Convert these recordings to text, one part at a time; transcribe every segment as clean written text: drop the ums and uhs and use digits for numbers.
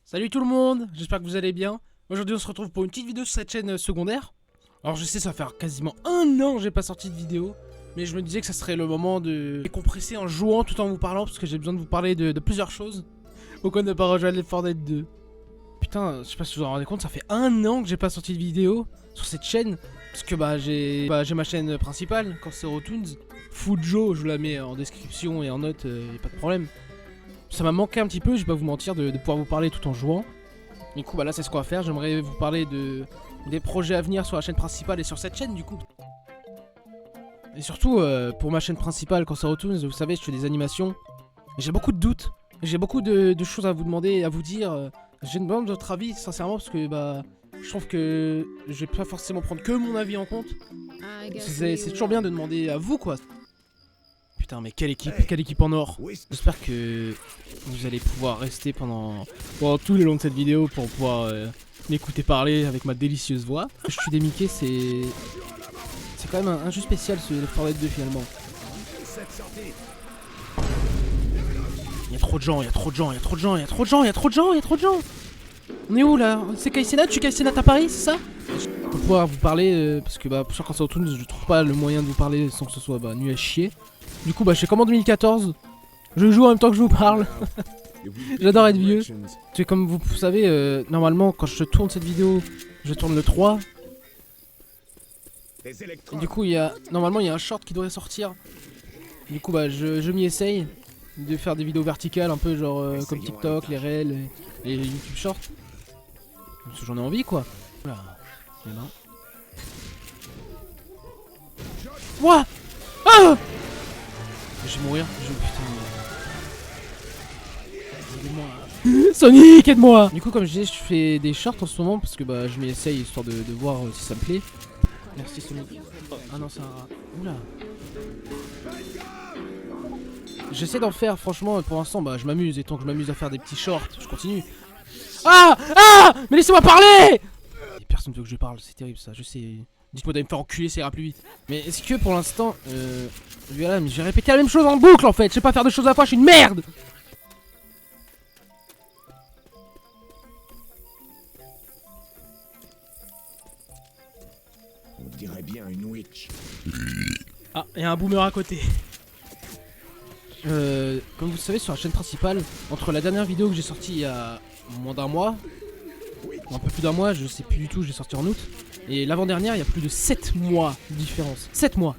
Salut tout le monde, j'espère que vous allez bien. Aujourd'hui on se retrouve pour une petite vidéo sur cette chaîne secondaire. Alors je sais, ça va faire quasiment un an que j'ai pas sorti de vidéo, mais je me disais que ça serait le moment de décompresser en jouant tout en vous parlant, parce que j'ai besoin de vous parler de plusieurs choses. Pourquoi ne pas rejoindre Left 4 Dead 2? Putain, je sais pas si vous vous en rendez compte, ça fait un an que j'ai pas sorti de vidéo sur cette chaîne. Parce que j'ai ma chaîne principale, Cancero Toons. Fujo, je vous la mets en description et en note, y a pas de problème. Ça m'a manqué un petit peu, je vais pas vous mentir, de pouvoir vous parler tout en jouant. Du coup, bah là, c'est ce qu'on va faire. J'aimerais vous parler des projets à venir sur la chaîne principale et sur cette chaîne, du coup. Et surtout, pour ma chaîne principale, Cancero Toons, vous savez, je fais des animations. J'ai beaucoup de doutes. J'ai beaucoup de choses à vous demander, à vous dire. J'ai une demande de votre avis, sincèrement, parce que bah, je trouve que je vais pas forcément prendre que mon avis en compte. C'est toujours bien de demander à vous, quoi. Putain, mais quelle équipe en or. J'espère que vous allez pouvoir rester pendant tout le long de cette vidéo pour pouvoir m'écouter parler avec ma délicieuse voix. Je suis des Mickey, c'est quand même un jeu spécial, ce Left 4 Dead 2 finalement. Il y a trop de gens, il y a trop de gens, il y a trop de gens, il y a trop de gens, il y a trop de gens, il y a trop de gens. On est où là? C'est Kaisena? Tu Kaisena à Paris, c'est ça? Pour pouvoir vous parler, parce que bah sur Cancero Toons, je trouve pas le moyen de vous parler sans que ce soit nul à chier. Du coup, bah, je fais comme en 2014. Je joue en même temps que je vous parle. J'adore être vieux. C'est comme vous savez, normalement, quand je tourne cette vidéo, je tourne le 3. Et du coup, normalement, il y a un short qui devrait sortir. Du coup, bah, je m'y essaye de faire des vidéos verticales, un peu genre comme TikTok, les Reels et les YouTube Shorts. Parce que j'en ai envie, quoi. Voilà. Il y en a un. Ouah! Ah! Je vais mourir, putain. Aidez-moi. Sonic, aide-moi! Du coup, comme je disais, je fais des shorts en ce moment parce que bah je m'y essaye histoire de voir si ça me plaît. Merci Sonic. Ah non, c'est un rat. Oula. J'essaie d'en faire, franchement, pour l'instant, bah je m'amuse. Et tant que je m'amuse à faire des petits shorts, je continue. Ah! Ah! Mais laissez-moi parler! Et personne ne veut que je parle, c'est terrible ça, je sais. Dites-moi d'aller me faire enculer, ça ira plus vite. Mais est-ce que pour l'instant, voilà, mais j'ai répété la même chose en boucle en fait. Je sais pas faire deux choses à la fois, je suis une merde. On dirait bien une witch. Ah, il y a un boomer à côté. Comme vous le savez, sur la chaîne principale, entre la dernière vidéo que j'ai sortie il y a moins d'un mois, un peu plus d'un mois, je sais plus du tout, je l'ai sorti en août. Et l'avant-dernière, il y a plus de 7 mois de différence. 7 mois.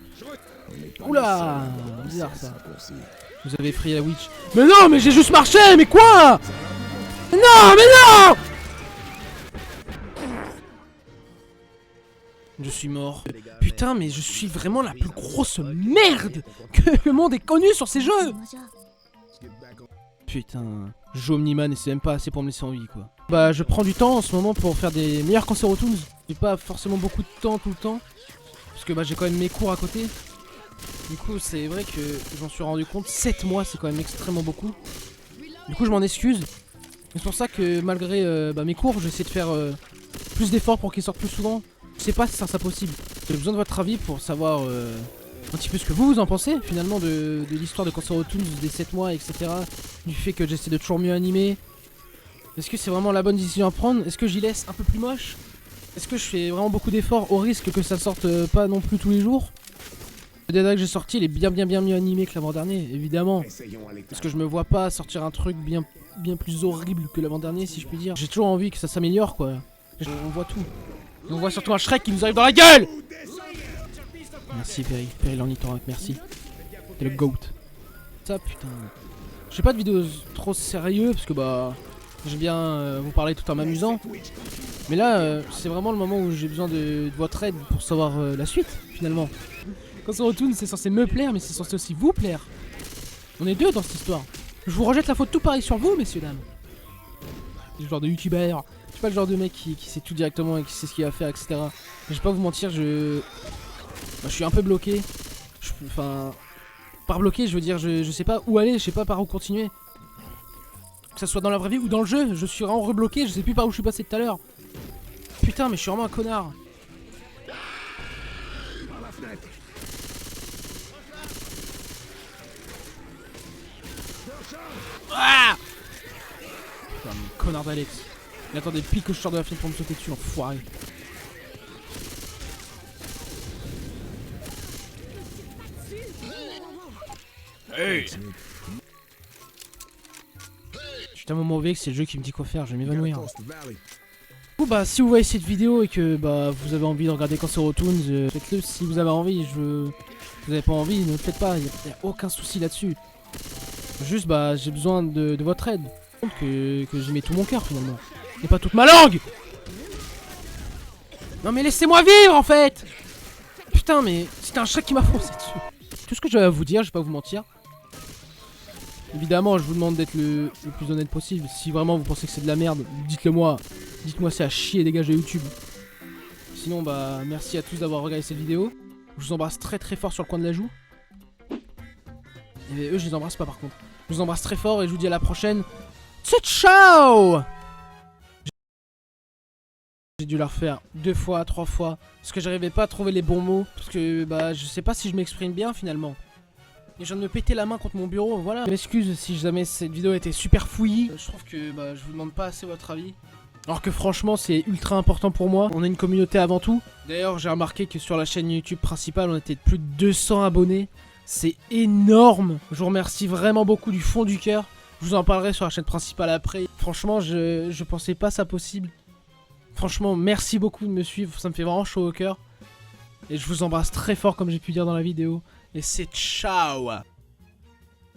Oula, bizarre ça. Vous avez effrayé la witch. Mais non, mais j'ai juste marché, mais quoi? Non, mais non! Je suis mort. Putain, mais je suis vraiment la plus grosse merde que le monde ait connue sur ces jeux. Putain, je joue Omniman et c'est même pas assez pour me laisser en vie, quoi. Bah, je prends du temps en ce moment pour faire des meilleurs Cancero Toons. J'ai pas forcément beaucoup de temps tout le temps, parce que bah j'ai quand même mes cours à côté. Du coup, c'est vrai que j'en suis rendu compte, 7 mois c'est quand même extrêmement beaucoup. Du coup, je m'en excuse. C'est pour ça que malgré mes cours, j'essaie de faire plus d'efforts pour qu'ils sortent plus souvent. Je sais pas si ça sera possible. J'ai besoin de votre avis pour savoir un petit peu ce que vous en pensez finalement de l'histoire de Cancero Toons, des 7 mois, etc. Du fait que j'essaie de toujours mieux animer. Est-ce que c'est vraiment la bonne décision à prendre? Est-ce que j'y laisse un peu plus moche? Est-ce que je fais vraiment beaucoup d'efforts au risque que ça sorte pas non plus tous les jours? Le dernier que j'ai sorti, il est bien mieux animé que l'avant-dernier, évidemment. Parce que je me vois pas sortir un truc bien plus horrible que l'avant-dernier, si je puis dire. J'ai toujours envie que ça s'améliore, quoi. On voit tout. On voit surtout un Shrek qui nous arrive dans la gueule! Merci Perry l'ornithorynque, merci. T'es le GOAT. Ça, putain. Je fais pas de vidéos trop sérieux parce que bah j'aime bien vous parler tout en m'amusant. Mais là, c'est vraiment le moment où j'ai besoin de votre aide pour savoir la suite, finalement. Quand on retourne, c'est censé me plaire, mais c'est censé aussi vous plaire. On est deux dans cette histoire. Je vous rejette la faute tout pareil sur vous, messieurs, dames. C'est le genre de youtubeur. Je suis pas le genre de mec qui sait tout directement et qui sait ce qu'il va faire, etc. Mais je vais pas vous mentir, je suis un peu bloqué. Enfin, par bloqué, je veux dire, je sais pas où aller, je sais pas par où continuer. Que ça soit dans la vraie vie ou dans le jeu, je suis vraiment rebloqué, je sais plus par où je suis passé tout à l'heure. Putain, mais je suis vraiment un connard. Ah! Putain, mais connard d'Alex. Il attendait pile que je sors de la fenêtre pour me sauter dessus, enfoiré. Hey. Je suis tellement mauvais que c'est le jeu qui me dit quoi faire, je vais m'évanouir. Du coup, bah, si vous voyez cette vidéo et que bah, vous avez envie de regarder Cancelo Toons, faites-le. Si vous avez envie, vous avez pas envie, ne le faites pas, y a aucun souci là-dessus. Juste, bah, j'ai besoin de votre aide. Que j'y mets tout mon cœur finalement. Et pas toute ma langue. Non mais laissez-moi vivre en fait. Putain, mais c'était un chat qui m'a foncé dessus. Tout ce que j'avais à vous dire, je vais pas vous mentir. Évidemment, je vous demande d'être le plus honnête possible. Si vraiment vous pensez que c'est de la merde, dites-le moi. Dites-moi c'est à chier, dégagez YouTube. Sinon, bah, merci à tous d'avoir regardé cette vidéo. Je vous embrasse très très fort sur le coin de la joue. Et eux, je les embrasse pas par contre. Je vous embrasse très fort et je vous dis à la prochaine. C'est ciao! J'ai dû la refaire 2 fois, 3 fois. Parce que j'arrivais pas à trouver les bons mots. Parce que, bah, je sais pas si je m'exprime bien finalement. Et je viens de me péter la main contre mon bureau, voilà. Je m'excuse si jamais cette vidéo était super fouillie. Je trouve que bah, je vous demande pas assez votre avis. Alors que franchement c'est ultra important pour moi. On a une communauté avant tout. D'ailleurs j'ai remarqué que sur la chaîne YouTube principale on était de plus de 200 abonnés. C'est énorme. Je vous remercie vraiment beaucoup du fond du cœur. Je vous en parlerai sur la chaîne principale après. Franchement je pensais pas ça possible. Franchement merci beaucoup de me suivre. Ça me fait vraiment chaud au cœur. Et je vous embrasse très fort comme j'ai pu dire dans la vidéo. Et c'est ciao!